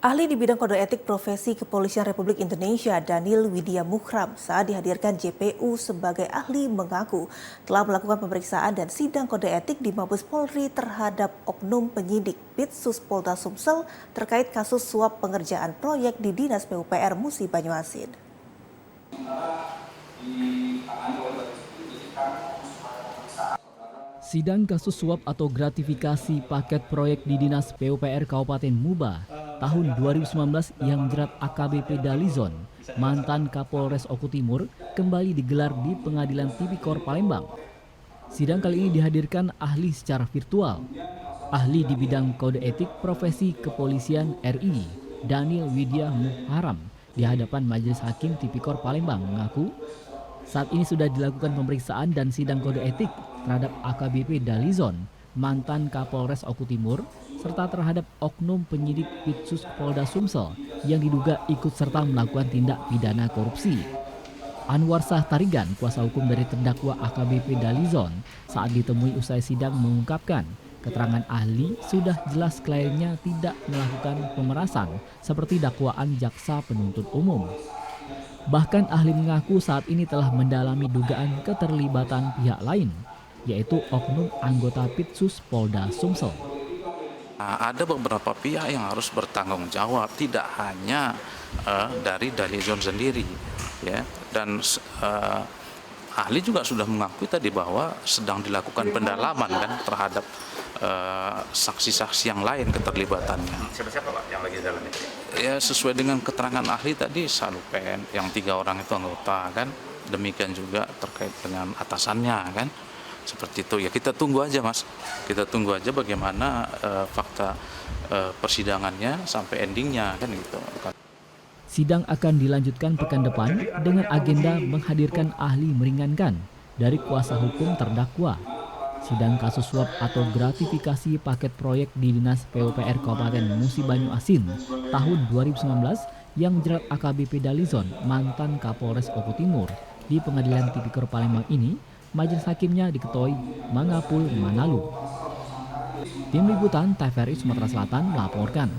Ahli di bidang kode etik profesi Kepolisian Republik Indonesia Daniel Widya Muchram saat dihadirkan JPU sebagai ahli mengaku telah melakukan pemeriksaan dan sidang kode etik di Mabes Polri terhadap oknum penyidik Pitsus Polda Sumsel terkait kasus suap pengerjaan proyek di Dinas PUPR Musi Banyuasin. Sidang kasus suap atau gratifikasi paket proyek di Dinas PUPR Kabupaten Muba tahun 2019 yang menjerat AKBP Dalizon, mantan Kapolres Oku Timur, kembali digelar di Pengadilan Tipikor Palembang. Sidang kali ini dihadirkan ahli secara virtual. Ahli di bidang kode etik profesi Kepolisian RI, Daniel Widya Muchram, di hadapan Majelis Hakim Tipikor Palembang mengaku saat ini sudah dilakukan pemeriksaan dan sidang kode etik terhadap AKBP Dalizon, mantan Kapolres Oku Timur, serta terhadap oknum penyidik Pitsus Polda Sumsel yang diduga ikut serta melakukan tindak pidana korupsi. Anwar Shah Tarigan, kuasa hukum dari terdakwa AKBP Dalizon, saat ditemui usai sidang mengungkapkan keterangan ahli sudah jelas kliennya tidak melakukan pemerasan seperti dakwaan jaksa penuntut umum. Bahkan ahli mengaku saat ini telah mendalami dugaan keterlibatan pihak lain, yaitu oknum anggota Pitsus Polda Sumsel. Ada beberapa pihak yang harus bertanggung jawab, tidak hanya dari Dalizon sendiri, ya. Dan ahli juga sudah mengakui tadi bahwa sedang dilakukan pendalaman kan terhadap saksi-saksi yang lain keterlibatannya. Siapa-siapa Pak yang lagi dalam itu? Ya sesuai dengan keterangan ahli tadi Salupen, yang 3 orang itu anggota kan, demikian juga terkait dengan atasannya kan, seperti itu. Ya kita tunggu aja Mas, kita tunggu aja bagaimana fakta persidangannya sampai endingnya kan gitu. Sidang akan dilanjutkan pekan depan dengan agenda menghadirkan ahli meringankan dari kuasa hukum terdakwa. Sidang kasus suap atau gratifikasi paket proyek di Dinas PUPR Kabupaten Musi Banyuasin tahun 2019 yang menjerat AKBP Dalizon, mantan Kapolres Oku Timur, di Pengadilan Tipikor Palembang ini, majelis hakimnya diketuai Mangapul Manalu. Tim Liputan TVRI Sumatera Selatan melaporkan.